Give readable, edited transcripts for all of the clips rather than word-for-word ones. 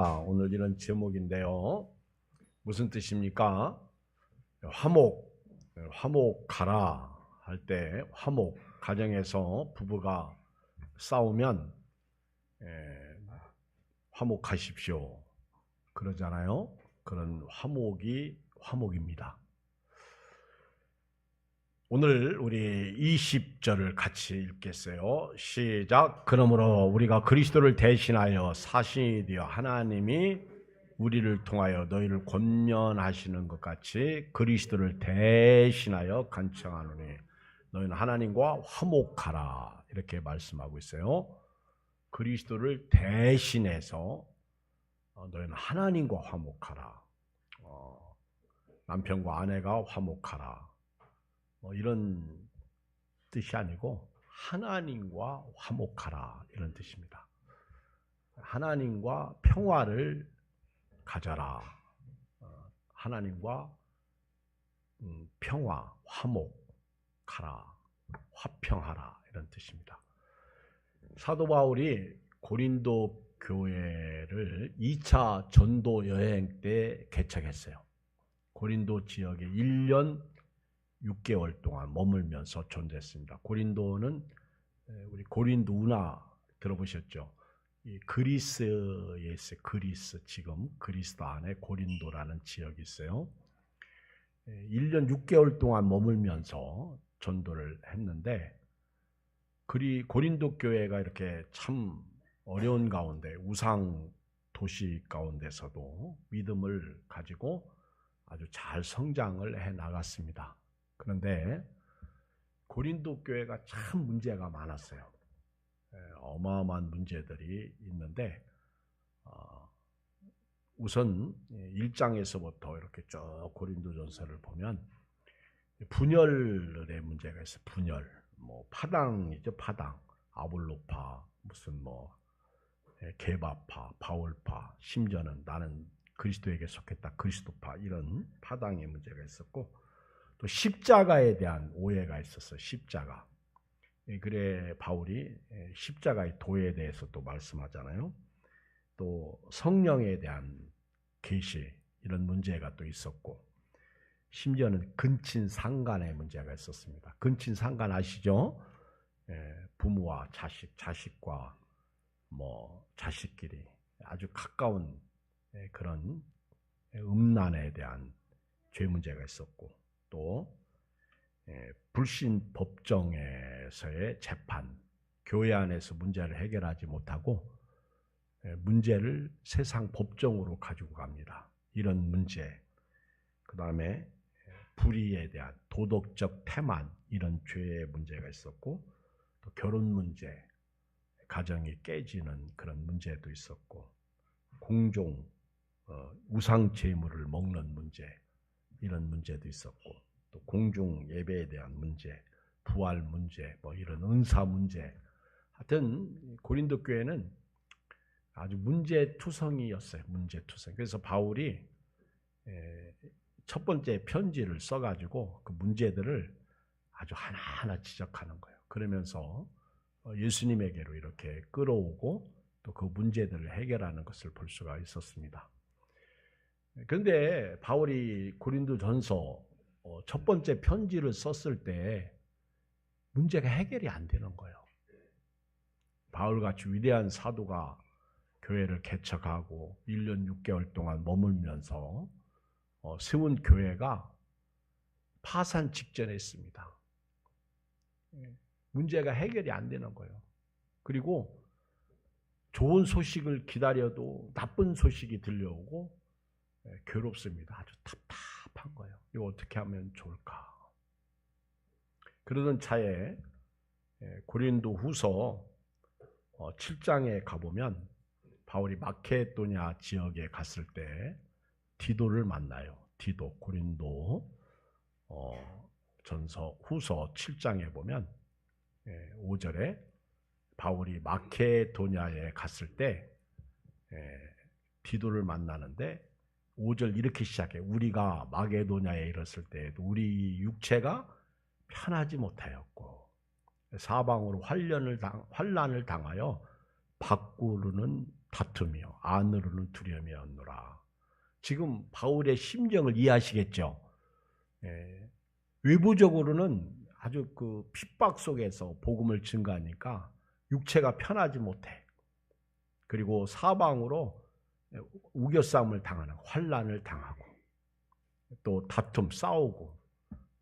오늘 이런 제목인데요. 무슨 뜻입니까? 화목하라 할 때 가정에서 부부가 싸우면 화목하십시오 그러잖아요. 그런 화목입니다. 오늘 우리 20절을 같이 읽겠어요. 시작. 그러므로 우리가 그리스도를 대신하여 사신이 되어 하나님이 우리를 통하여 너희를 권면하시는 것 같이 그리스도를 대신하여 간청하노니 너희는 하나님과 화목하라, 이렇게 말씀하고 있어요. 그리스도를 대신해서 너희는 하나님과 화목하라. 남편과 아내가 화목하라, 이런 뜻이 아니고 하나님과 화목하라, 이런 뜻입니다. 하나님과 평화를 가져라. 하나님과 평화, 화목하라, 화평하라, 이런 뜻입니다. 사도 바울이 고린도 교회를 2차 전도 여행 때 개척했어요. 고린도 지역에 1년 6개월 동안 머물면서 존재했습니다. 고린도는 우리 고린도 운하 들어보셨죠? 이 그리스에 있어요. 그리스, 지금 그리스 안에 고린도라는 지역이 있어요. 1년 6개월 동안 머물면서 전도를 했는데, 고린도 교회가 이렇게 참 어려운 가운데, 우상 도시 가운데서도 믿음을 가지고 아주 잘 성장을 해 나갔습니다. 그런데 고린도 교회가 참 문제가 많았어요. 어마어마한 문제들이 있는데, 우선 1장에서부터 이렇게 쭉 고린도전서를 보면 분열의 문제가 있어요. 분열, 파당이죠. 파당, 아볼로파, 무슨 게바파, 바울파, 심지어는 나는 그리스도에게 속했다, 그리스도파, 이런 파당의 문제가 있었고, 또 십자가에 대한 오해가 있었어요. 십자가. 그래 바울이 십자가의 도에 대해서 또 말씀하잖아요. 또 성령에 대한 계시, 이런 문제가 또 있었고, 심지어는 근친상간의 문제가 있었습니다. 근친상간 아시죠? 부모와 자식과 자식끼리 아주 가까운 그런 음란에 대한 죄 문제가 있었고, 또 불신 법정에서의 재판, 교회 안에서 문제를 해결하지 못하고 문제를 세상 법정으로 가지고 갑니다. 이런 문제, 그 다음에 불의에 대한 도덕적 태만, 이런 죄의 문제가 있었고, 또 결혼 문제, 가정이 깨지는 그런 문제도 있었고, 공종, 우상 제물을 먹는 문제, 이런 문제도 있었고, 또 공중 예배에 대한 문제, 부활 문제, 이런 은사 문제. 하여튼 고린도 교회는 아주 문제투성이었어요. 문제투성. 그래서 바울이 첫 번째 편지를 써가지고 그 문제들을 아주 하나하나 지적하는 거예요. 그러면서 예수님에게로 이렇게 끌어오고 또 그 문제들을 해결하는 것을 볼 수가 있었습니다. 그런데 바울이 고린도전서 첫 번째 편지를 썼을 때 문제가 해결이 안 되는 거예요. 바울같이 위대한 사도가 교회를 개척하고 1년 6개월 동안 머물면서 세운 교회가 파산 직전에 있습니다. 문제가 해결이 안 되는 거예요. 그리고 좋은 소식을 기다려도 나쁜 소식이 들려오고 괴롭습니다. 아주 답답한 거예요. 이거 어떻게 하면 좋을까? 그러던 차에 고린도 후서 7장에 가보면 바울이 마케도냐 지역에 갔을 때 디도를 만나요. 디도, 고린도 전서 후서 7장에 보면 5절에 바울이 마케도냐에 갔을 때 디도를 만나는데 5절 이렇게 시작해. 우리가 마게도냐에 이르렀을 때에도 우리 육체가 편하지 못하였고 사방으로 환란을 당하여 밖으로는 다툼이요 안으로는 두려움이 없노라. 지금 바울의 심정을 이해하시겠죠? 예, 외부적으로는 아주 그 핍박 속에서 복음을 증거하니까 육체가 편하지 못해. 그리고 사방으로 우겨싸움을 당하는 환난을 당하고 또 다툼 싸우고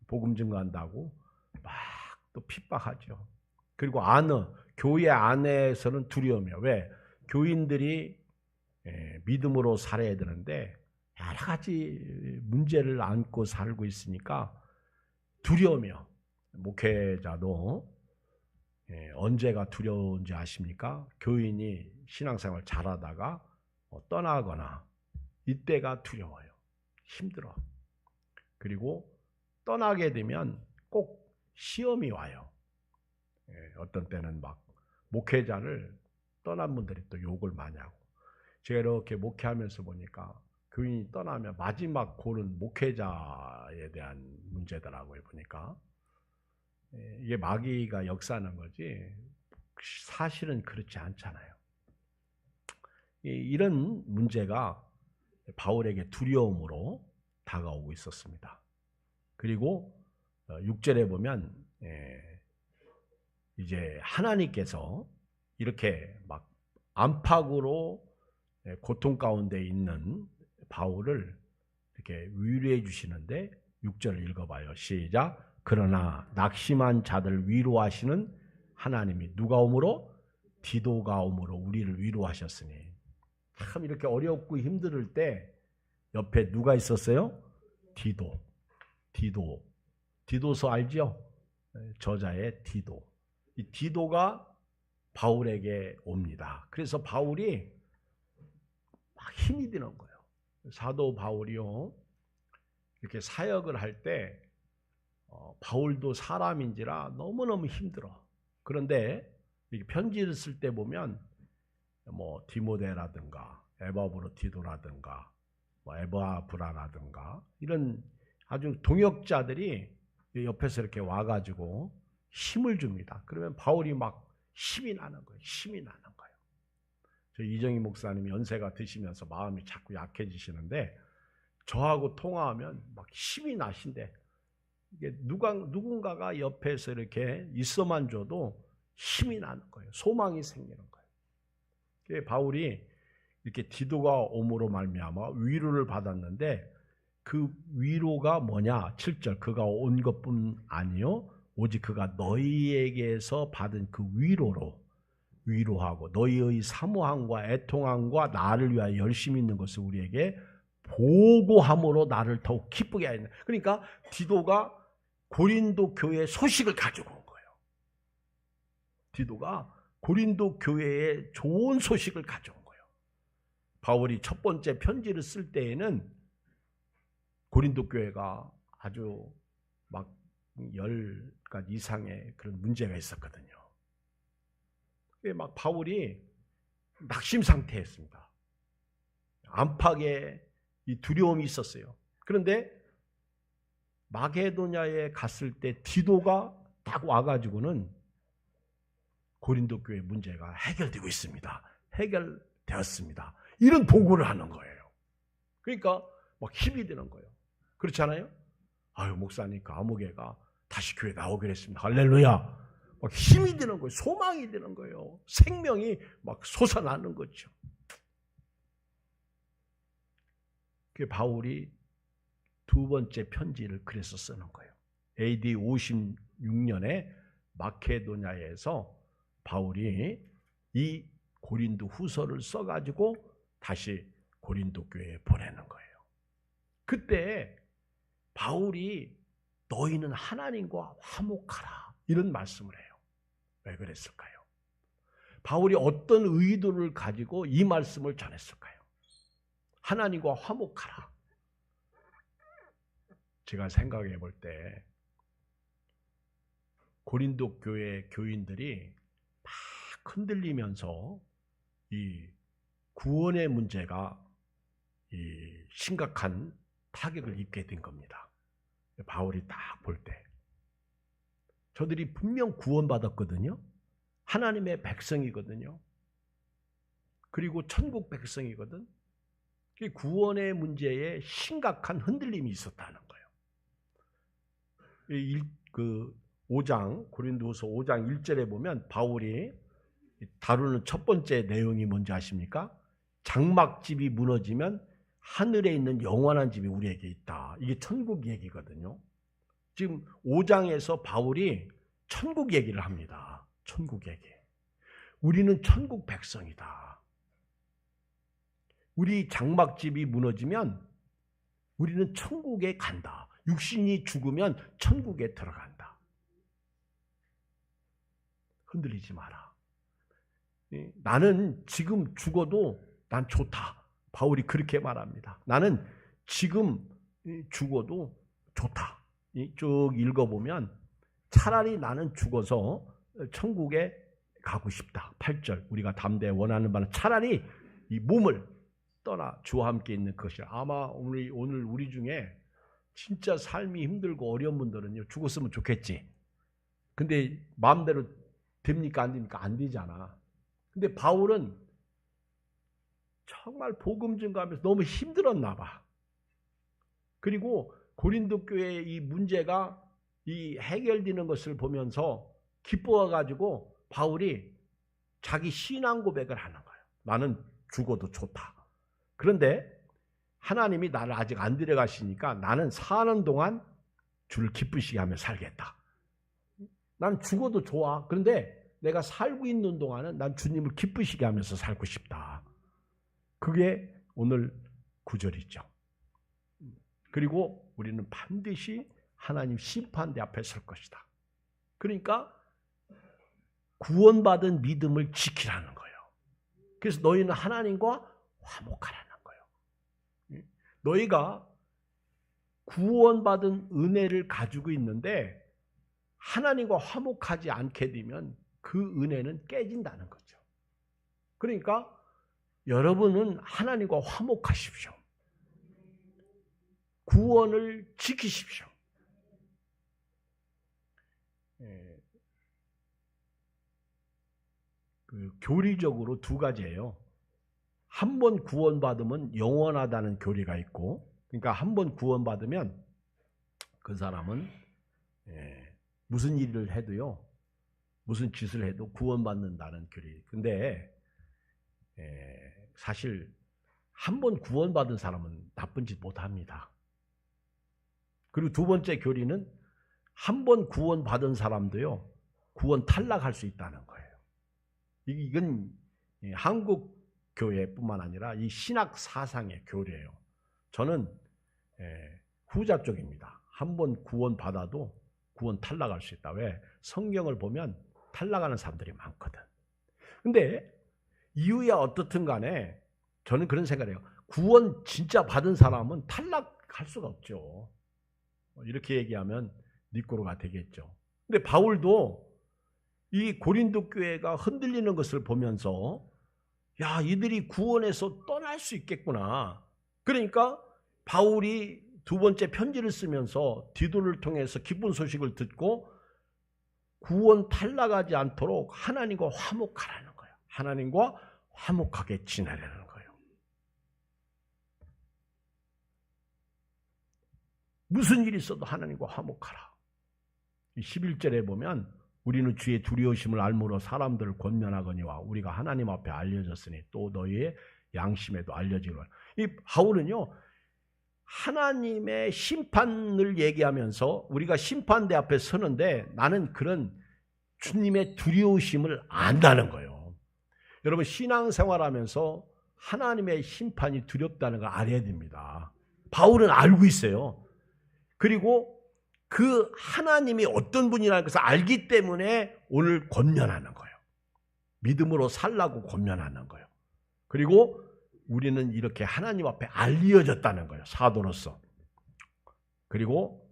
복음 증거한다고 막 또 핍박하죠. 그리고 교회 안에서는 두려움이요. 왜? 교인들이 믿음으로 살아야 되는데 여러 가지 문제를 안고 살고 있으니까 두려움이요. 목회자도 언제가 두려운지 아십니까? 교인이 신앙생활 잘하다가 떠나거나 이때가 두려워요. 힘들어. 그리고 떠나게 되면 꼭 시험이 와요. 어떤 때는 막 목회자를 떠난 분들이 또 욕을 많이 하고, 제가 이렇게 목회하면서 보니까 교인이 떠나면 마지막 골은 목회자에 대한 문제더라고요. 보니까 이게 마귀가 역사하는 거지 사실은 그렇지 않잖아요. 이런 문제가 바울에게 두려움으로 다가오고 있었습니다. 그리고 6절에 보면 이제 하나님께서 이렇게 막 안팎으로 고통 가운데 있는 바울을 이렇게 위로해 주시는데 6절을 읽어봐요. 시작. 그러나 낙심한 자들 위로하시는 하나님이 누가 오므로? 디도가 오므로 우리를 위로하셨으니. 참 이렇게 어렵고 힘들 때 옆에 누가 있었어요? 디도서 알죠? 저자의 디도. 이 디도가 바울에게 옵니다. 그래서 바울이 막 힘이 드는 거예요. 사도 바울이요, 이렇게 사역을 할 때 바울도 사람인지라 너무너무 힘들어. 그런데 이렇게 편지를 쓸 때 보면 뭐 디모데라든가 에바브로디도라든가 뭐 에바브라라든가 이런 아주 동역자들이 옆에서 이렇게 와가지고 힘을 줍니다. 그러면 바울이 막 힘이 나는 거예요. 힘이 나는 거예요. 저 이정희 목사님이 연세가 드시면서 마음이 자꾸 약해지시는데 저하고 통화하면 막 힘이 나신대. 이게 누군가가 옆에서 이렇게 있어만 줘도 힘이 나는 거예요. 소망이 생기는 거예요. 바울이 이렇게 디도가 오므로 말미암아 위로를 받았는데 그 위로가 뭐냐? 7절 그가 온 것뿐 아니요 오직 그가 너희에게서 받은 그 위로로 위로하고 너희의 사모함과 애통함과 나를 위하여 열심히 있는 것을 우리에게 보고함으로 나를 더욱 기쁘게 하였네. 그러니까 디도가 고린도 교회의 소식을 가지고 온 거예요. 디도가 고린도 교회에 좋은 소식을 가져온 거예요. 바울이 첫 번째 편지를 쓸 때에는 고린도 교회가 아주 막 10가지 이상의 그런 문제가 있었거든요. 막 바울이 낙심 상태였습니다. 안팎에 이 두려움이 있었어요. 그런데 마게도냐에 갔을 때 디도가 딱 와가지고는 고린도 교회 문제가 해결되고 있습니다. 해결되었습니다. 이런 보고를 하는 거예요. 그러니까 막 힘이 드는 거예요. 그렇지 않아요? 아유, 목사님, 그 아무개가 다시 교회 나오기로 했습니다. 할렐루야. 막 힘이 드는 거예요. 소망이 드는 거예요. 생명이 막 솟아나는 거죠. 그 바울이 두 번째 편지를 그래서 쓰는 거예요. AD 56년에 마케도냐에서 바울이 이 고린도 후서를 써가지고 다시 고린도 교회에 보내는 거예요. 그때 바울이 너희는 하나님과 화목하라 이런 말씀을 해요. 왜 그랬을까요? 바울이 어떤 의도를 가지고 이 말씀을 전했을까요? 하나님과 화목하라. 제가 생각해 볼 때 고린도 교회 교인들이 막 흔들리면서 이 구원의 문제가 이 심각한 타격을 입게 된 겁니다. 바울이 딱 볼 때 저들이 분명 구원받았거든요. 하나님의 백성이거든요. 그리고 천국 백성이거든. 구원의 문제에 심각한 흔들림이 있었다는 거예요. 5장, 고린도후서 5장 1절에 보면 바울이 다루는 첫 번째 내용이 뭔지 아십니까? 장막집이 무너지면 하늘에 있는 영원한 집이 우리에게 있다. 이게 천국 얘기거든요. 지금 5장에서 바울이 천국 얘기를 합니다. 천국 얘기. 우리는 천국 백성이다. 우리 장막집이 무너지면 우리는 천국에 간다. 육신이 죽으면 천국에 들어간다. 흔들리지 마라. 나는 지금 죽어도 난 좋다. 바울이 그렇게 말합니다. 나는 지금 죽어도 좋다. 쭉 읽어보면 차라리 나는 죽어서 천국에 가고 싶다. 8절 우리가 담대히 원하는 바는 차라리 이 몸을 떠나 주와 함께 있는 것이라. 아마 오늘 우리 중에 진짜 삶이 힘들고 어려운 분들은요, 죽었으면 좋겠지. 근데 마음대로 됩니까 안 됩니까? 안 되잖아. 근데 바울은 정말 복음 증거하면서 너무 힘들었나 봐. 그리고 고린도 교회의 이 문제가 이 해결되는 것을 보면서 기뻐가지고 바울이 자기 신앙 고백을 하는 거예요. 나는 죽어도 좋다. 그런데 하나님이 나를 아직 안 데려가시니까 나는 사는 동안 주를 기쁘시게 하며 살겠다. 난 죽어도 좋아. 그런데 내가 살고 있는 동안은 난 주님을 기쁘시게 하면서 살고 싶다. 그게 오늘 구절이죠. 그리고 우리는 반드시 하나님 심판대 앞에 설 것이다. 그러니까 구원받은 믿음을 지키라는 거예요. 그래서 너희는 하나님과 화목하라는 거예요. 너희가 구원받은 은혜를 가지고 있는데 하나님과 화목하지 않게 되면 그 은혜는 깨진다는 거죠. 그러니까 여러분은 하나님과 화목하십시오. 구원을 지키십시오. 교리적으로 두 가지예요. 한 번 구원받으면 영원하다는 교리가 있고, 그러니까 한 번 구원받으면 그 사람은 무슨 일을 해도요, 무슨 짓을 해도 구원받는다는 교리. 근데 사실 한 번 구원받은 사람은 나쁜 짓 못합니다. 그리고 두 번째 교리는 한 번 구원받은 사람도요, 구원 탈락할 수 있다는 거예요. 이건 한국 교회뿐만 아니라 이 신학 사상의 교리예요. 저는 후자 쪽입니다. 한 번 구원받아도 구원 탈락할 수 있다. 왜? 성경을 보면 탈락하는 사람들이 많거든. 근데 이유야 어떻든 간에 저는 그런 생각을 해요. 구원 진짜 받은 사람은 탈락할 수가 없죠. 이렇게 얘기하면 니꼬로가 되겠죠. 근데 바울도 이 고린도 교회가 흔들리는 것을 보면서 야, 이들이 구원에서 떠날 수 있겠구나. 그러니까 바울이 두 번째 편지를 쓰면서 디도를 통해서 기쁜 소식을 듣고 구원 탈락하지 않도록 하나님과 화목하라는 거예요. 하나님과 화목하게 지내라는 거예요. 무슨 일이 있어도 하나님과 화목하라. 11절에 보면 우리는 주의 두려우심을 알므로 사람들을 권면하거니와 우리가 하나님 앞에 알려졌으니 또 너희의 양심에도 알려지거라. 이 바울은요, 하나님의 심판을 얘기하면서 우리가 심판대 앞에 서는데 나는 그런 주님의 두려우심을 안다는 거예요. 여러분 신앙생활하면서 하나님의 심판이 두렵다는 걸 알아야 됩니다. 바울은 알고 있어요. 그리고 그 하나님이 어떤 분이라는 것을 알기 때문에 오늘 권면하는 거예요. 믿음으로 살라고 권면하는 거예요. 그리고 우리는 이렇게 하나님 앞에 알려졌다는 거예요. 사도로서. 그리고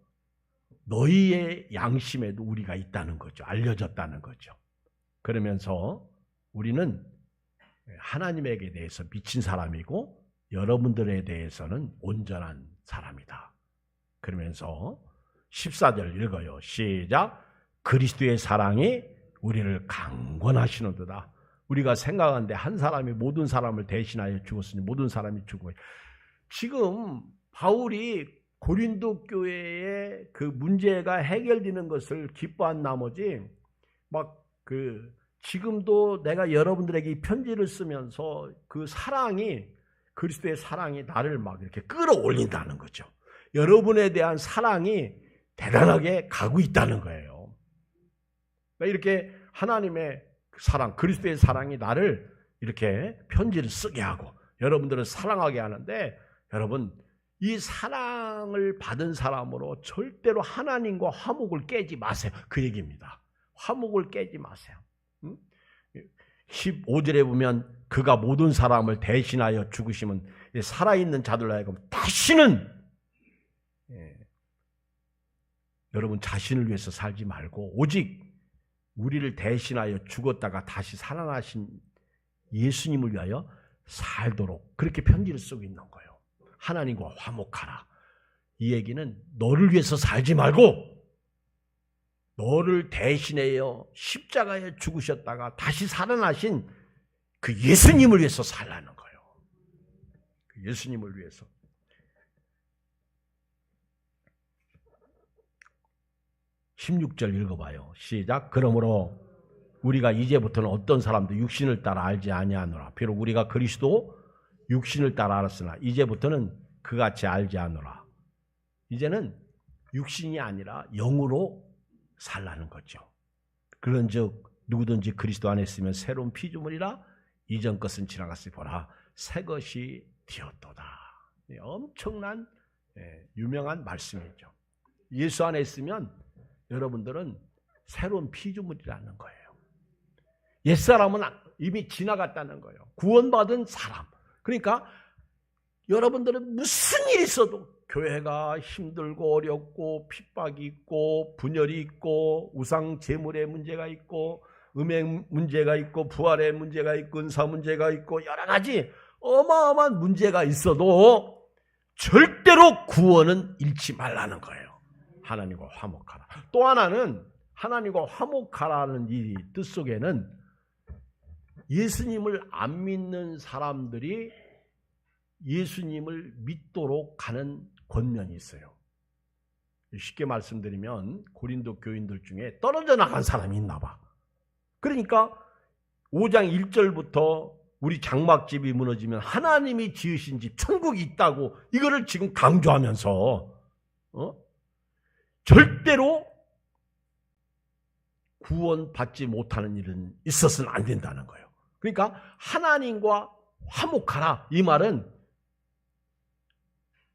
너희의 양심에도 우리가 있다는 거죠. 알려졌다는 거죠. 그러면서 우리는 하나님에게 대해서 미친 사람이고 여러분들에 대해서는 온전한 사람이다. 그러면서 14절 읽어요. 시작. 그리스도의 사랑이 우리를 강권하시는도다. 우리가 생각하는데 한 사람이 모든 사람을 대신하여 죽었으니 모든 사람이 죽은 거예요. 지금 바울이 고린도 교회의 그 문제가 해결되는 것을 기뻐한 나머지 지금도 내가 여러분들에게 이 편지를 쓰면서 그 사랑이, 그리스도의 사랑이 나를 막 이렇게 끌어올린다는 거죠. 여러분에 대한 사랑이 대단하게 가고 있다는 거예요. 이렇게 하나님의 사랑, 그리스도의 사랑이 나를 이렇게 편지를 쓰게 하고 여러분들을 사랑하게 하는데, 여러분 이 사랑을 받은 사람으로 절대로 하나님과 화목을 깨지 마세요. 그 얘기입니다. 화목을 깨지 마세요. 15절에 보면 그가 모든 사람을 대신하여 죽으시면 살아있는 자들로 하여금 다시는 여러분 자신을 위해서 살지 말고 오직 우리를 대신하여 죽었다가 다시 살아나신 예수님을 위하여 살도록 그렇게 편지를 쓰고 있는 거예요. 하나님과 화목하라. 이 얘기는 너를 위해서 살지 말고 너를 대신하여 십자가에 죽으셨다가 다시 살아나신 그 예수님을 위해서 살라는 거예요. 그 예수님을 위해서. 16절 읽어봐요. 시작. 그러므로 우리가 이제부터는 어떤 사람도 육신을 따라 알지 아니하노라. 비록 우리가 그리스도 육신을 따라 알았으나 이제부터는 그같이 알지 않노라. 이제는 육신이 아니라 영으로 살라는 거죠. 그런즉 누구든지 그리스도 안에 있으면 새로운 피조물이라. 이전 것은 지나갔으니 보라 새 것이 되었도다. 엄청난 유명한 말씀이죠. 예수 안에 있으면 여러분들은 새로운 피조물이라는 거예요. 옛사람은 이미 지나갔다는 거예요. 구원받은 사람. 그러니까 여러분들은 무슨 일이 있어도 교회가 힘들고 어렵고 핍박이 있고 분열이 있고 우상 제물의 문제가 있고 음행 문제가 있고 부활의 문제가 있고 은사 문제가 있고 여러 가지 어마어마한 문제가 있어도 절대로 구원은 잃지 말라는 거예요. 하나님과 화목하라. 또 하나는 하나님과 화목하라는 이 뜻 속에는 예수님을 안 믿는 사람들이 예수님을 믿도록 가는 권면이 있어요. 쉽게 말씀드리면 고린도 교인들 중에 떨어져 나간 사람이 있나 봐. 그러니까 5장 1절부터 우리 장막집이 무너지면 하나님이 지으신 집 천국이 있다고 이거를 지금 강조하면서 절대로 구원받지 못하는 일은 있어서는 안 된다는 거예요. 그러니까 하나님과 화목하라. 이 말은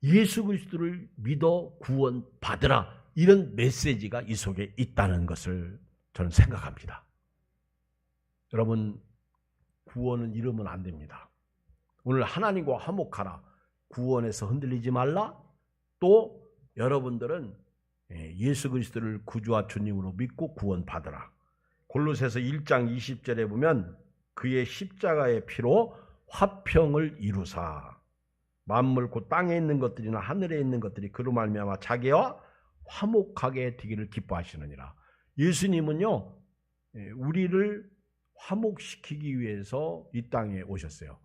예수 그리스도를 믿어 구원받으라. 이런 메시지가 이 속에 있다는 것을 저는 생각합니다. 여러분 구원은 잃으면 안 됩니다. 오늘 하나님과 화목하라. 구원에서 흔들리지 말라. 또 여러분들은 예수 그리스도를 구주와 주님으로 믿고 구원받으라. 골로새서 1장 20절에 보면 그의 십자가의 피로 화평을 이루사 만물 곧 땅에 있는 것들이나 하늘에 있는 것들이 그로 말미암아 자기와 화목하게 되기를 기뻐하시느니라. 예수님은요 우리를 화목시키기 위해서 이 땅에 오셨어요.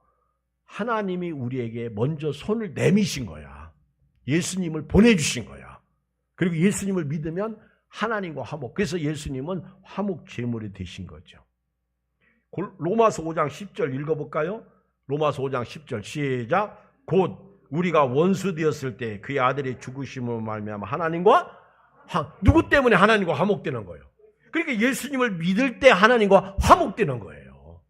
하나님이 우리에게 먼저 손을 내미신 거야. 예수님을 보내주신 거야. 그리고 예수님을 믿으면 하나님과 화목. 그래서 예수님은 화목 제물이 되신 거죠. 로마서 5장 10절 읽어볼까요? 로마서 5장 10절 시작. 곧 우리가 원수 되었을 때 그의 아들이 죽으심으로 말미암아 하나님과 누구 때문에 하나님과 화목되는 거예요? 그러니까 예수님을 믿을 때 하나님과 화목되는 거예요.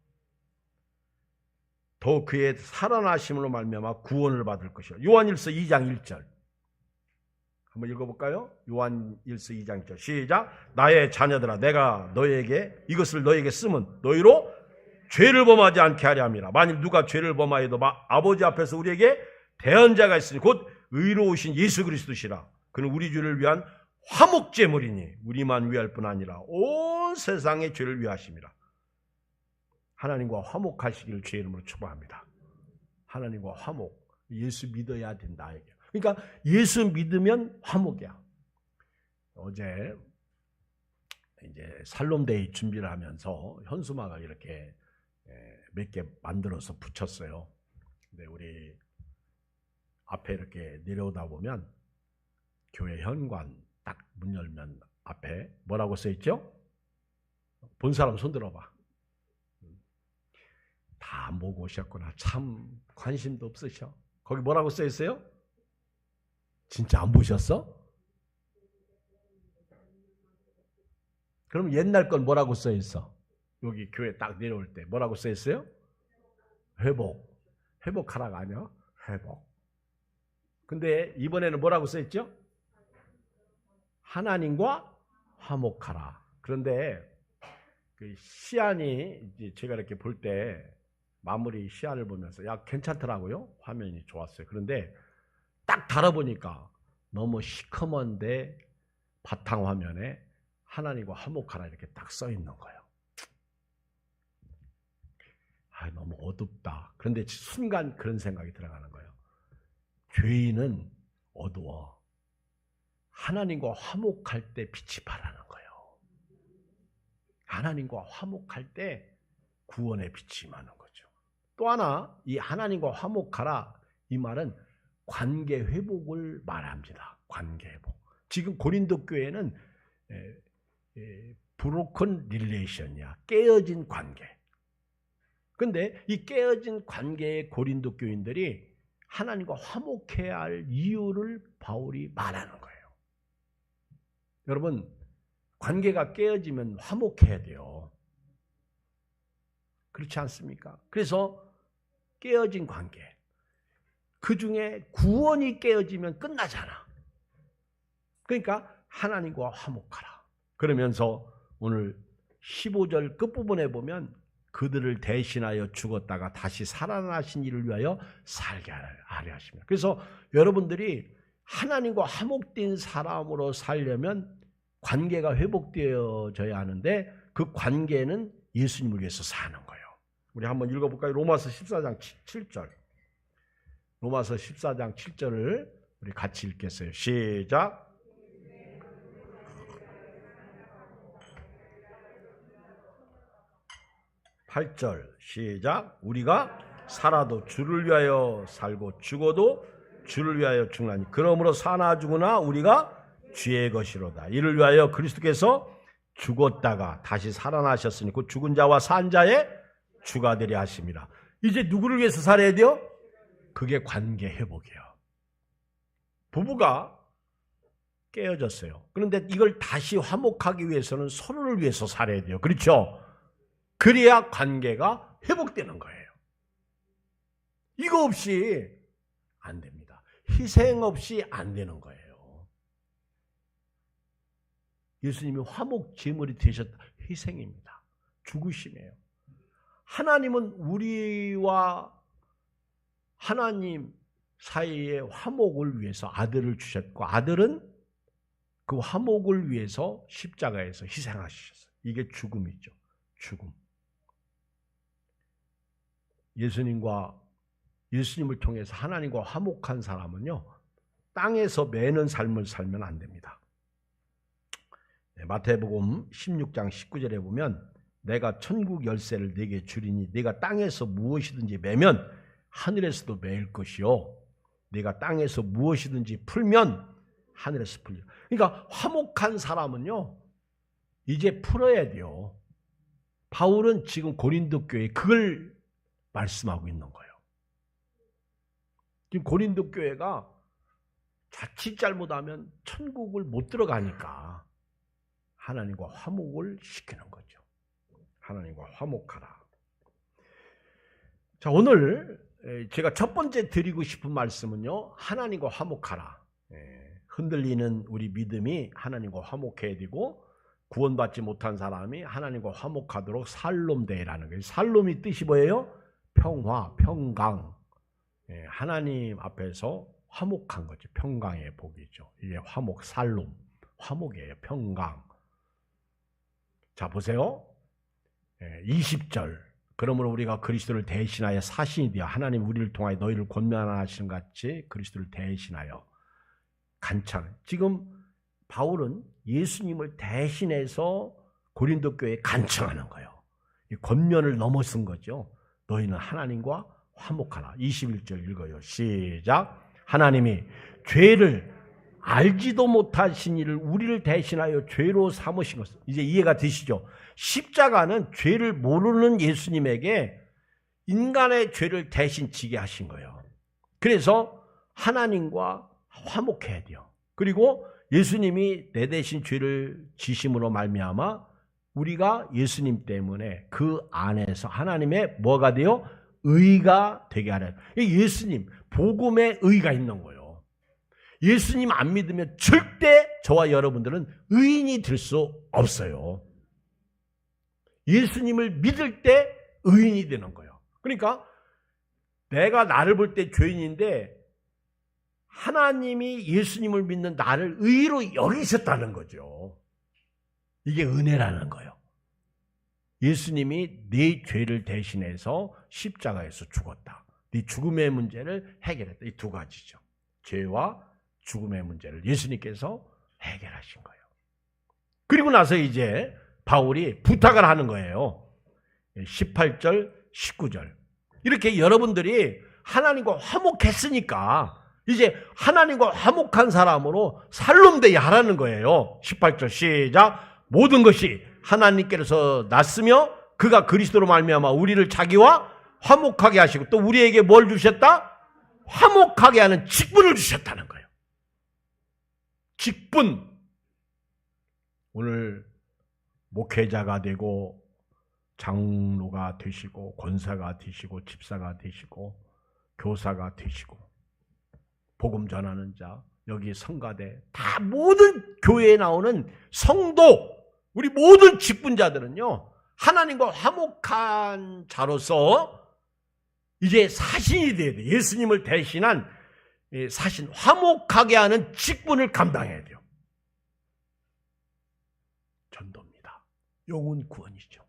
더 그의 살아나심으로 말미암아 구원을 받을 것이요. 요한일서 2장 1절 한번 읽어볼까요? 요한일서 2장 1절 시작. 나의 자녀들아 내가 너에게 이것을 너에게 쓰면 너희로 죄를 범하지 않게 하려 함이라. 만일 누가 죄를 범하여도 아버지 앞에서 우리에게 대언자가 있으니 곧 의로우신 예수 그리스도시라. 그는 우리 죄를 위한 화목제물이니 우리만 위할 뿐 아니라 온 세상의 죄를 위하심이라. 하나님과 화목하시기를 주의 이름으로 축복합니다. 하나님과 화목. 예수 믿어야 된다. 그러니까 예수 믿으면 화목이야. 어제 이제 살롬데이 준비를 하면서 현수막을 이렇게 몇 개 만들어서 붙였어요. 근데 우리 앞에 이렇게 내려오다 보면 교회 현관 딱 문 열면 앞에 뭐라고 써 있죠? 본 사람 손 들어봐. 다 안 보고 오셨구나. 참 관심도 없으셔. 거기 뭐라고 써 있어요? 진짜 안 보셨어? 그럼 옛날 건 뭐라고 써 있어? 여기 교회 딱 내려올 때 뭐라고 써 있어요? 회복. 회복하라가 아니야? 회복. 근데 이번에는 뭐라고 써 있죠? 하나님과 화목하라. 그런데 그 시안이 제가 이렇게 볼 때 마무리 시안을 보면서 야 괜찮더라고요. 화면이 좋았어요. 그런데 딱 달아보니까 너무 시커먼데 바탕 화면에 하나님과 화목하라 이렇게 딱 써 있는 거예요. 아, 너무 어둡다. 그런데 순간 그런 생각이 들어가는 거예요. 죄인은 어두워. 하나님과 화목할 때 빛이 바라는 거예요. 하나님과 화목할 때 구원의 빛이 임하는 거죠. 또 하나, 이 하나님과 화목하라 이 말은 관계 회복을 말합니다. 관계 회복. 지금 고린도 교회는 브로큰 릴레이션이야. 깨어진 관계. 근데 이 깨어진 관계의 고린도 교인들이 하나님과 화목해야 할 이유를 바울이 말하는 거예요. 여러분, 관계가 깨어지면 화목해야 돼요. 그렇지 않습니까? 그래서 깨어진 관계. 그 중에 구원이 깨어지면 끝나잖아. 그러니까 하나님과 화목하라. 그러면서 오늘 15절 끝부분에 보면 그들을 대신하여 죽었다가 다시 살아나신 이를 위하여 살게 하려 하십니다. 그래서 여러분들이 하나님과 화목된 사람으로 살려면 관계가 회복되어져야 하는데 그 관계는 예수님을 위해서 사는 거예요. 우리 한번 읽어볼까요? 로마서 14장 7절. 로마서 14장 7절을 우리 같이 읽겠어요. 시작. 8절 시작. 우리가 살아도 주를 위하여 살고 죽어도 주를 위하여 죽나니 그러므로 사나 죽으나 우리가 주의 것이로다. 이를 위하여 그리스도께서 죽었다가 다시 살아나셨으니 그 죽은 자와 산 자의 주가 되려 하심이라. 이제 누구를 위해서 살아야 돼요? 그게 관계 회복이에요. 부부가 깨어졌어요. 그런데 이걸 다시 화목하기 위해서는 서로를 위해서 살아야 돼요. 그렇죠? 그래야 관계가 회복되는 거예요. 이거 없이 안 됩니다. 희생 없이 안 되는 거예요. 예수님이 화목 제물이 되셨다. 희생입니다. 죽으심이에요. 하나님은 우리와 하나님 사이의 화목을 위해서 아들을 주셨고 아들은 그 화목을 위해서 십자가에서 희생하셨어요. 이게 죽음이죠. 죽음. 예수님을 통해서 하나님과 화목한 사람은요, 땅에서 매는 삶을 살면 안 됩니다. 마태복음 16장 19절에 보면 내가 천국 열쇠를 네게 주리니 네가 땅에서 무엇이든지 매면 하늘에서도 매일 것이요 네가 땅에서 무엇이든지 풀면 하늘에서 풀려. 그러니까 화목한 사람은요 이제 풀어야 돼요. 바울은 지금 고린도 교회에 그걸 말씀하고 있는 거예요. 지금 고린도 교회가 자칫 잘못하면 천국을 못 들어가니까 하나님과 화목을 시키는 거죠. 하나님과 화목하라. 자, 오늘 제가 첫 번째 드리고 싶은 말씀은요, 하나님과 화목하라. 흔들리는 우리 믿음이 하나님과 화목해야 되고 구원받지 못한 사람이 하나님과 화목하도록 살롬되라는 거예요. 살롬이 뜻이 뭐예요? 평화, 평강. 하나님 앞에서 화목한 거죠. 평강의 복이죠. 이게 화목, 살롬. 화목이에요. 평강. 자, 보세요. 20절. 그러므로 우리가 그리스도를 대신하여 사신이 되어 하나님 우리를 통하여 너희를 권면하시는 같이 그리스도를 대신하여 간찬. 지금 바울은 예수님을 대신해서 고린도 교회에 간청하는 거예요. 이 권면을 넘어선 거죠. 너희는 하나님과 화목하라. 21절 읽어요. 시작. 하나님이 죄를 알지도 못하신 이를 우리를 대신하여 죄로 삼으신 것. 이제 이해가 되시죠? 십자가는 죄를 모르는 예수님에게 인간의 죄를 대신 지게 하신 거예요. 그래서 하나님과 화목해야 돼요. 그리고 예수님이 내 대신 죄를 지심으로 말미암아 우리가 예수님 때문에 그 안에서 하나님의 뭐가 돼요? 의가 되게 하라. 예수님 복음의 의가 있는 거예요. 예수님 안 믿으면 절대 저와 여러분들은 의인이 될 수 없어요. 예수님을 믿을 때 의인이 되는 거예요. 그러니까 내가 나를 볼 때 죄인인데 하나님이 예수님을 믿는 나를 의로 여기셨다는 거죠. 이게 은혜라는 거예요. 예수님이 네 죄를 대신해서 십자가에서 죽었다. 네 죽음의 문제를 해결했다. 이 두 가지죠. 죄와 죽음의 문제를 예수님께서 해결하신 거예요. 그리고 나서 이제 바울이 부탁을 하는 거예요. 18절, 19절. 이렇게 여러분들이 하나님과 화목했으니까 이제 하나님과 화목한 사람으로 살롬되게 하라는 거예요. 18절 시작. 모든 것이 하나님께서 났으며 그가 그리스도로 말미암아 우리를 자기와 화목하게 하시고 또 우리에게 뭘 주셨다? 화목하게 하는 직분을 주셨다는 거예요. 직분. 오늘 목회자가 되고 장로가 되시고 권사가 되시고 집사가 되시고 교사가 되시고 복음 전하는 자, 여기 성가대, 다 모든 교회에 나오는 성도, 우리 모든 직분자들은요, 하나님과 화목한 자로서 이제 사신이 돼야 돼요. 예수님을 대신한 사신, 화목하게 하는 직분을 감당해야 돼요. 전도입니다. 영혼 구원이죠.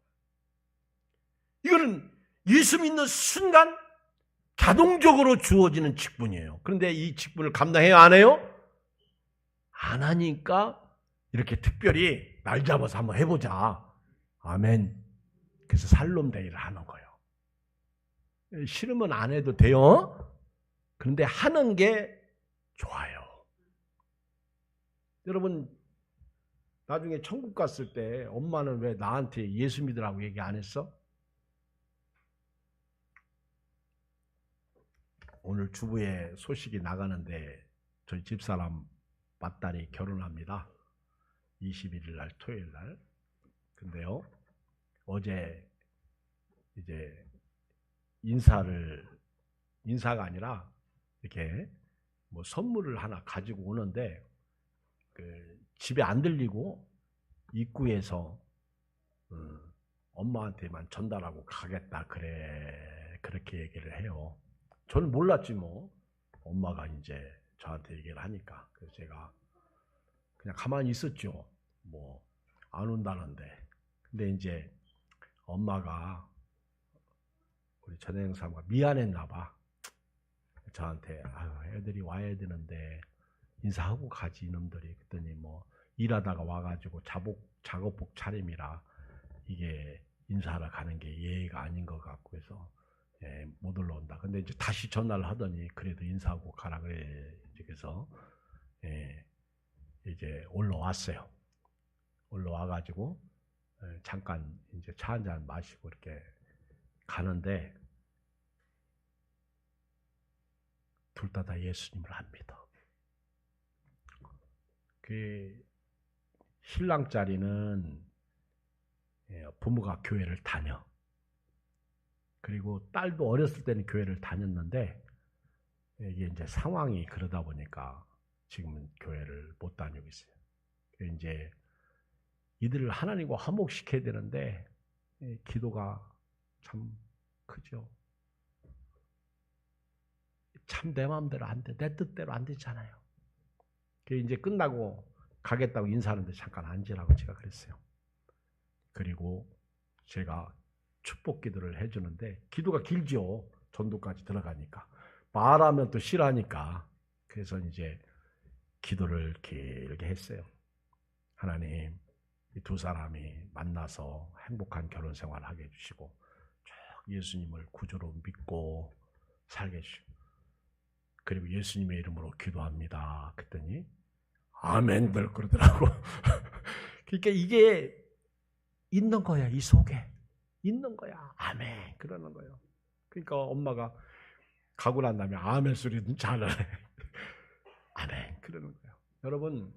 이거는 예수 믿는 순간 자동적으로 주어지는 직분이에요. 그런데 이 직분을 감당해요? 안 해요? 안 하니까 이렇게 특별히 날 잡아서 한번 해보자. 아멘. 그래서 살롬데이를 하는 거예요. 싫으면 안 해도 돼요. 그런데 하는 게 좋아요. 여러분 나중에 천국 갔을 때 엄마는 왜 나한테 예수 믿으라고 얘기 안 했어? 오늘 주부의 소식이 나가는데 저희 집사람 맏딸이 결혼합니다. 21일 날 토요일 날. 근데요. 어제 이제 인사가 아니라 이렇게 뭐 선물을 하나 가지고 오는데 그 집에 안 들리고 입구에서 엄마한테만 전달하고 가겠다 그래 그렇게 얘기를 해요. 저는 몰랐지 뭐. 엄마가 이제 저한테 얘기를 하니까. 그래서 제가 그냥 가만히 있었죠. 뭐 안 온다는데. 근데 이제 엄마가 우리 전혜영사가 미안했나 봐. 저한테 아유, 애들이 와야 되는데 인사하고 가지 이놈들이. 그랬더니 뭐 일하다가 와가지고 작업복 차림이라 이게 인사하러 가는 게 예의가 아닌 것 같고 해서 못 올라온다. 근데 이제 다시 전화를 하더니 그래도 인사하고 가라 그래. 그래서 이제 올라왔어요. 올라와가지고 잠깐 이제 차 한잔 마시고 이렇게 가는데 둘 다 예수님을 안 믿어. 그 신랑 자리는 부모가 교회를 다녀. 그리고 딸도 어렸을 때는 교회를 다녔는데 이게 이제 상황이 그러다 보니까 지금은 교회를 못 다니고 있어요. 이제 이들을 하나님과 화목시켜야 되는데 기도가 참 크죠. 참 내 마음대로 안 돼. 내 뜻대로 안 되잖아요. 이제 끝나고 가겠다고 인사하는데 잠깐 앉으라고 제가 그랬어요. 그리고 제가 축복 기도를 해주는데 기도가 길죠. 전도까지 들어가니까. 말하면 또 싫어하니까. 그래서 이제 기도를 길게 했어요. 하나님, 이 두 사람이 만나서 행복한 결혼 생활을 하게 해주시고 쭉 예수님을 구주로 믿고 살게 해주시고 그리고 예수님의 이름으로 기도합니다. 그랬더니 아멘들 그러더라고. 그러니까 이게 있는 거야. 이 속에 있는 거야. 아멘 그러는 거예요. 그러니까 엄마가 가고 난 다음에 아멘 소리는 잘하네. 아멘 그러는 거예요. 여러분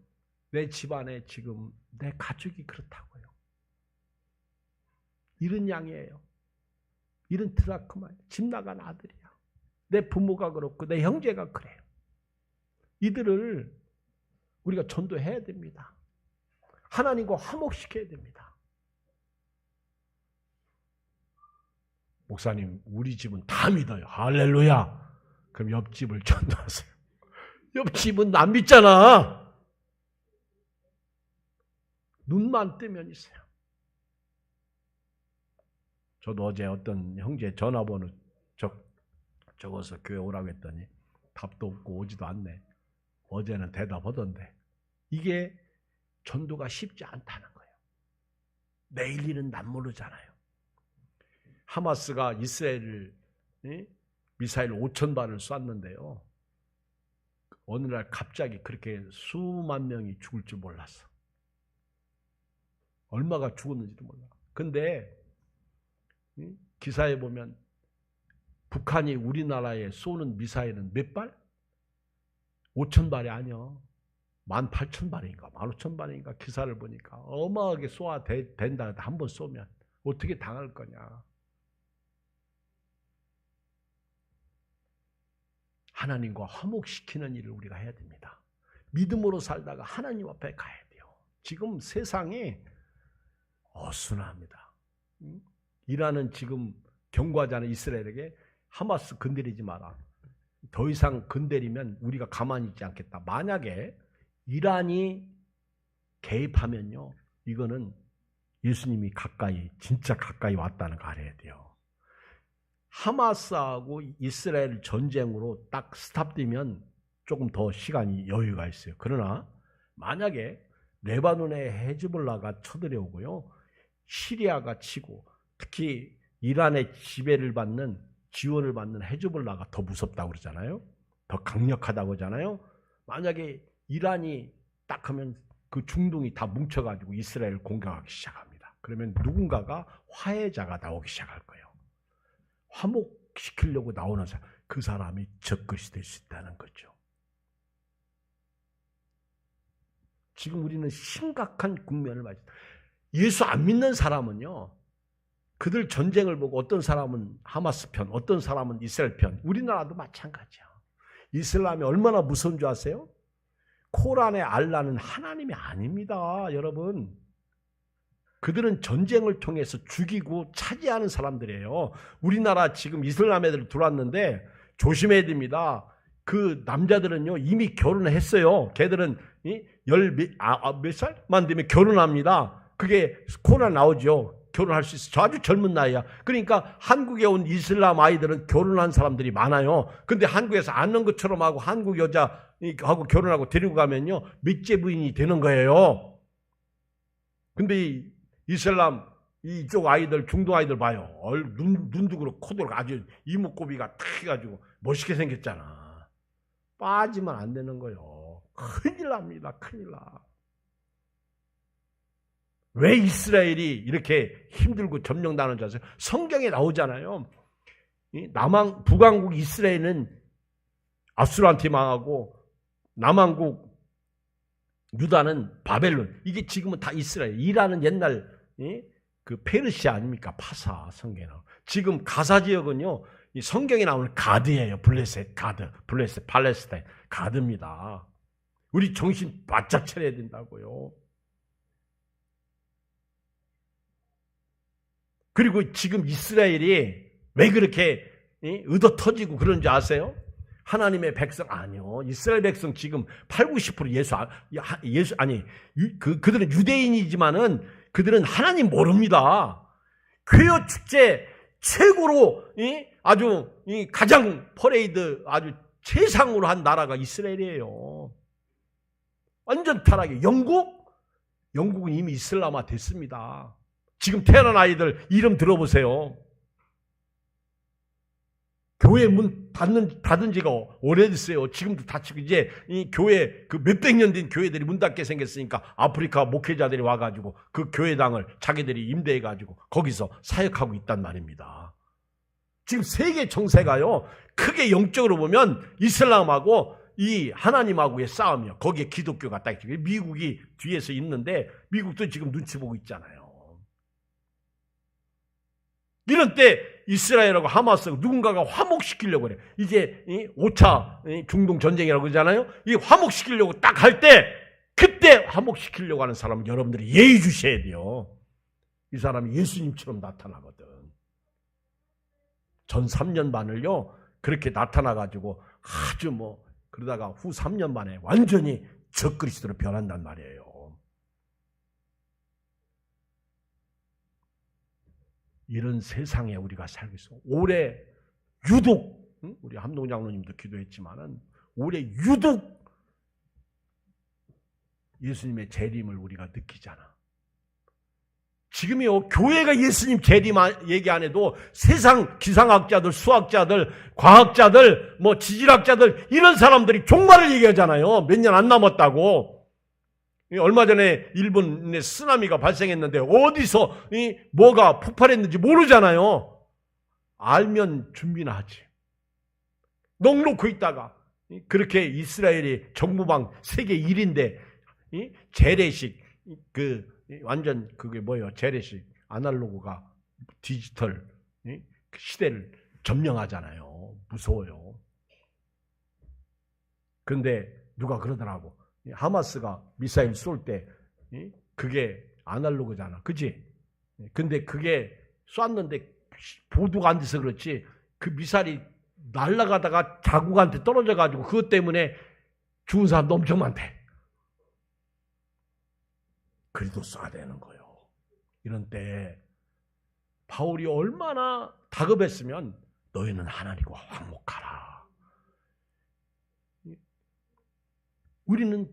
내 집안에 지금 내 가족이 그렇다고요. 이런 양이에요. 이런 드라크마예요. 집 나간 아들이야. 내 부모가 그렇고 내 형제가 그래요. 이들을 우리가 전도해야 됩니다. 하나님과 화목시켜야 됩니다. 목사님 우리 집은 다 믿어요. 할렐루야. 그럼 옆집을 전도하세요. 옆집은 안 믿잖아. 눈만 뜨면 있어요. 저도 어제 어떤 형제 전화번호 적어서 교회 오라고 했더니 답도 없고 오지도 않네. 어제는 대답하던데. 이게 전도가 쉽지 않다는 거예요. 내일 일은 난 모르잖아요. 하마스가 이스라엘을 미사일 5,000발을 쐈는데요. 어느 날 갑자기 그렇게 수만 명이 죽을 줄 몰랐어. 얼마가 죽었는지도 몰라. 근데 기사에 보면 북한이 우리나라에 쏘는 미사일은 몇 발? 5,000발이 아니야. 18,000발인가 15,000발인가 기사를 보니까 어마하게 쏘아댄다. 한 번 쏘면 어떻게 당할 거냐. 하나님과 화목시키는 일을 우리가 해야 됩니다. 믿음으로 살다가 하나님 앞에 가야 돼요. 지금 세상이 어수선합니다. 이란은 지금 경고하자는 이스라엘에게 하마스 건드리지 마라. 더 이상 건드리면 우리가 가만히 있지 않겠다. 만약에 이란이 개입하면요. 이거는 예수님이 진짜 가까이 왔다는 거 알아야 돼요. 하마스하고 이스라엘 전쟁으로 딱 스탑되면 조금 더 시간이 여유가 있어요. 그러나 만약에 레바논의 헤즈볼라가 쳐들어오고요. 시리아가 치고 특히 이란의 지원을 받는 헤즈볼라가 더 무섭다고 그러잖아요. 더 강력하다고 그러잖아요. 만약에 이란이 딱 하면 그 중동이 다 뭉쳐가지고 이스라엘을 공격하기 시작합니다. 그러면 누군가가 화해자가 나오기 시작할 거예요. 화목시키려고 나오는 사람, 그 사람이 적그리스도일 될 수 있다는 거죠. 지금 우리는 심각한 국면을 맞이합니다. 예수 안 믿는 사람은요. 그들 전쟁을 보고 어떤 사람은 하마스 편, 어떤 사람은 이스라엘 편. 우리나라도 마찬가지야. 이슬람이 얼마나 무서운 줄 아세요? 코란의 알라는 하나님이 아닙니다. 여러분. 그들은 전쟁을 통해서 죽이고 차지하는 사람들이에요. 우리나라 지금 이슬람 애들 들어왔는데 조심해야 됩니다. 그 남자들은요 이미 결혼을 했어요. 걔들은 몇 살만 되면 결혼합니다. 그게 코로나 나오죠. 결혼할 수 있어. 저 아주 젊은 나이야. 그러니까 한국에 온 이슬람 아이들은 결혼한 사람들이 많아요. 근데 한국에서 안 낳은 것처럼 하고 한국 여자하고 결혼하고 데리고 가면요 밑제 부인이 되는 거예요. 근데 이슬람 이쪽 아이들 중동 아이들 봐요. 눈도 그렇고 코도 그렇고 아주 이목구비가 탁 해가지고 멋있게 생겼잖아. 빠지면 안 되는 거예요. 큰일 납니다. 큰일 나. 왜 이스라엘이 이렇게 힘들고 점령당하는 줄 아세요? 성경에 나오잖아요. 북왕국 이스라엘은 아수르한테 망하고 남왕국 유다는 바벨론. 이게 지금은 다 이스라엘. 이란은 옛날 그 페르시아 아닙니까? 파사 성경에 나오는. 지금 가사 지역은요. 이 성경에 나오는 가드예요. 블레셋 팔레스타인 가드입니다. 우리 정신 바짝 차려야 된다고요. 그리고 지금 이스라엘이 왜 그렇게 의도 터지고 그런지 아세요? 하나님의 백성 아니요. 이스라엘 백성 지금 80-90% 그들은 유대인이지만은 그들은 하나님 모릅니다. 쾌여 축제 최고로 아주 가장 퍼레이드 아주 최상으로 한 나라가 이스라엘이에요. 완전 타락이에요. 영국 영국은 이미 이슬람화 됐습니다. 지금 태어난 아이들 이름 들어보세요. 교회 문 닫은 지가 오래됐어요. 지금도 닫히고 이제 이 교회 그 몇백 년 된 교회들이 문 닫게 생겼으니까 아프리카 목회자들이 와가지고 그 교회당을 자기들이 임대해가지고 거기서 사역하고 있단 말입니다. 지금 세계 정세가요. 크게 영적으로 보면 이슬람하고 이 하나님하고의 싸움이요. 거기에 기독교가 딱 있죠. 미국이 뒤에서 있는데 미국도 지금 눈치 보고 있잖아요. 이런 때 이스라엘하고 하마스가 누군가가 화목시키려고 그래. 이제 5차 중동 전쟁이라고 그러잖아요. 이 화목시키려고 딱 할 때 그때 화목시키려고 하는 사람은 여러분들이 예의 주셔야 돼요. 이 사람이 예수님처럼 나타나거든. 전 3년 반을요. 그렇게 나타나가지고 아주 그러다가 후 3년 만에 완전히 적그리스도로 변한단 말이에요. 이런 세상에 우리가 살고 있어. 올해 유독 우리 함동 장로님도 기도했지만은 올해 유독 예수님의 재림을 우리가 느끼잖아. 지금이요 교회가 예수님 재림 얘기 안 해도 세상 기상학자들, 수학자들, 과학자들, 지질학자들 이런 사람들이 종말을 얘기하잖아요. 몇 년 안 남았다고. 얼마 전에 일본에 쓰나미가 발생했는데 어디서 뭐가 폭발했는지 모르잖아요. 알면 준비나 하지. 넋놓고 있다가 그렇게 이스라엘이 정부방 세계 1위인데 재래식 완전 그게 뭐예요? 재래식 아날로그가 디지털 시대를 점령하잖아요. 무서워요. 그런데 누가 그러더라고. 하마스가 미사일 쏠 때 그게 아날로그잖아. 그치? 근데 그게 쐈는데 보도가 안 돼서 그렇지 그 미사일이 날아가다가 자국한테 떨어져가지고 그것 때문에 죽은 사람도 엄청 많대. 그래도 쏴야 되는 거예요. 이런 때 바울이 얼마나 다급했으면 너희는 하나님과 화목하라. 우리는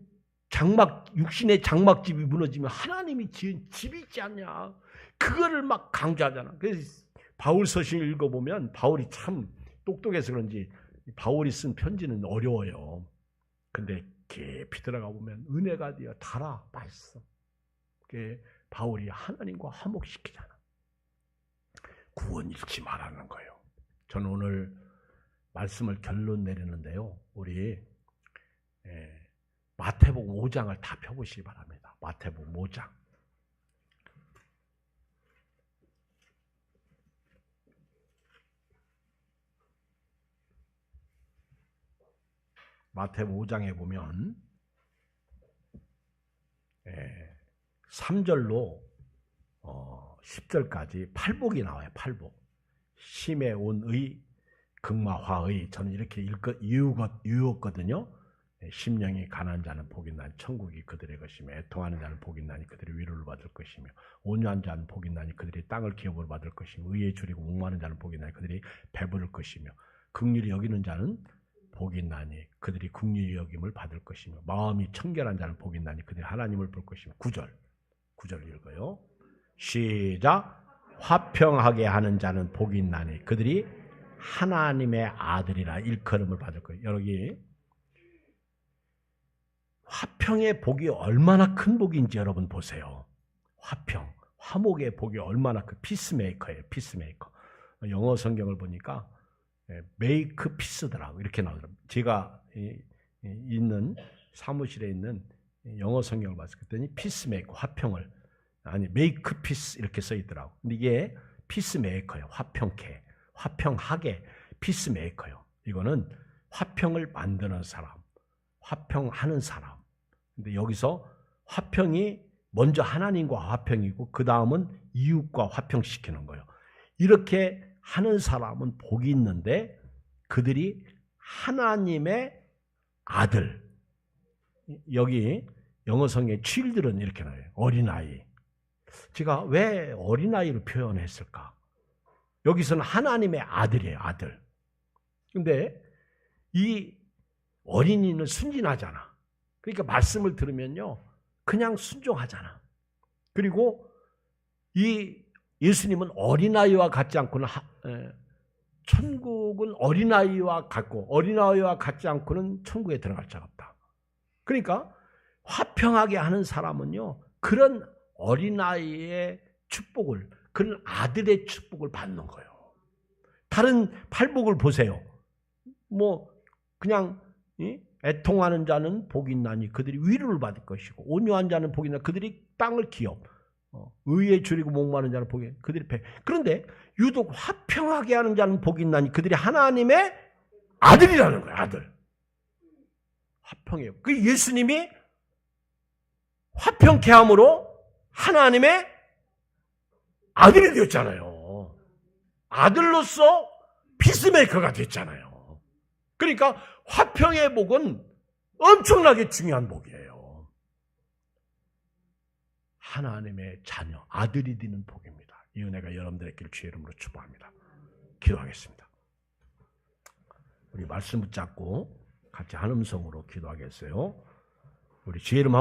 육신의 장막집이 무너지면 하나님이 지은 집이 있지 않냐. 그거를 막 강조하잖아. 그래서 바울 서신을 읽어보면 바울이 참 똑똑해서 그런지 바울이 쓴 편지는 어려워요. 근데 깊이 들어가 보면 은혜가 되어 달아 맛있어. 그게 바울이 하나님과 화목시키잖아. 구원 잃지 말라는 거예요. 저는 오늘 말씀을 결론 내리는데요. 우리 마태복음 5장을 다 펴보시기 바랍니다. 마태복음 5장. 마태복음 5장에 보면 3절로 10절까지 팔복이 나와요. 팔복. 심에 온의, 극마화의. 저는 이렇게 이유었거든요. 심령이 가난한 자는 복이 나니 천국이 그들의 것이며 애통하는 자는 복이 나니 그들이 위로를 받을 것이며 온유한 자는 복이 나니 그들이 땅을 기업으로 받을 것이며 의에 줄이고 목마른 자는 복이 나니 그들이 배부를 것이며 긍휼히 여기는 자는 복이 나니 그들이 긍휼히 여김을 받을 것이며 마음이 청결한 자는 복이 나니 그들이 하나님을 볼 것이며 9절 읽어요. 시작. 화평하게 하는 자는 복이 나니 그들이 하나님의 아들이라 일컬음을 받을 거예요. 여기 화평의 복이 얼마나 큰 복인지 여러분 보세요. 화평, 화목의 복이 얼마나 피스메이커예요. 피스메이커. 영어 성경을 보니까 메이크 피스더라고 이렇게 나오더라고요. 제가 있는 사무실에 있는 영어 성경을 봤을 때 피스메이커, 화평을 메이크 피스 이렇게 써 있더라고. 근데 이게 피스메이커예요. 화평케, 화평하게 피스메이커예요. 이거는 화평을 만드는 사람, 화평하는 사람. 근데 여기서 화평이 먼저 하나님과 화평이고 그 다음은 이웃과 화평시키는 거예요. 이렇게 하는 사람은 복이 있는데 그들이 하나님의 아들. 여기 영어 성경에 children 이렇게 나와요. 어린아이. 제가 왜 어린아이로 표현했을까? 여기서는 하나님의 아들이에요. 아들. 근데 이 어린이는 순진하잖아. 그러니까 말씀을 들으면요 그냥 순종하잖아. 그리고 이 예수님은 어린아이와 같지 않고는 천국은 어린아이와 같고 어린아이와 같지 않고는 천국에 들어갈 자가 없다. 그러니까 화평하게 하는 사람은요, 그런 어린아이의 축복을, 그런 아들의 축복을 받는 거예요. 다른 팔복을 보세요. 뭐 그냥 애통하는 자는 복이 있나니 그들이 위로를 받을 것이고, 온유한 자는 복이 있나니 그들이 땅을 기업, 의에 줄이고 목마른 자는 복이 있나니 그들이 배. 그런데 유독 화평하게 하는 자는 복이 있나니 그들이 하나님의 아들이라는 거예요. 아들. 화평해요. 그 예수님이 화평케 함으로 하나님의 아들이 되었잖아요. 아들로서 피스메이커가 됐잖아요. 그러니까 화평의 복은 엄청나게 중요한 복이에요. 하나님의 자녀, 아들이 되는 복입니다. 이 은혜가 여러분들에게 주의 이름으로 축복합니다. 기도하겠습니다. 우리 말씀 붙잡고 같이 한 음성으로 기도하겠어요. 우리 주의 이름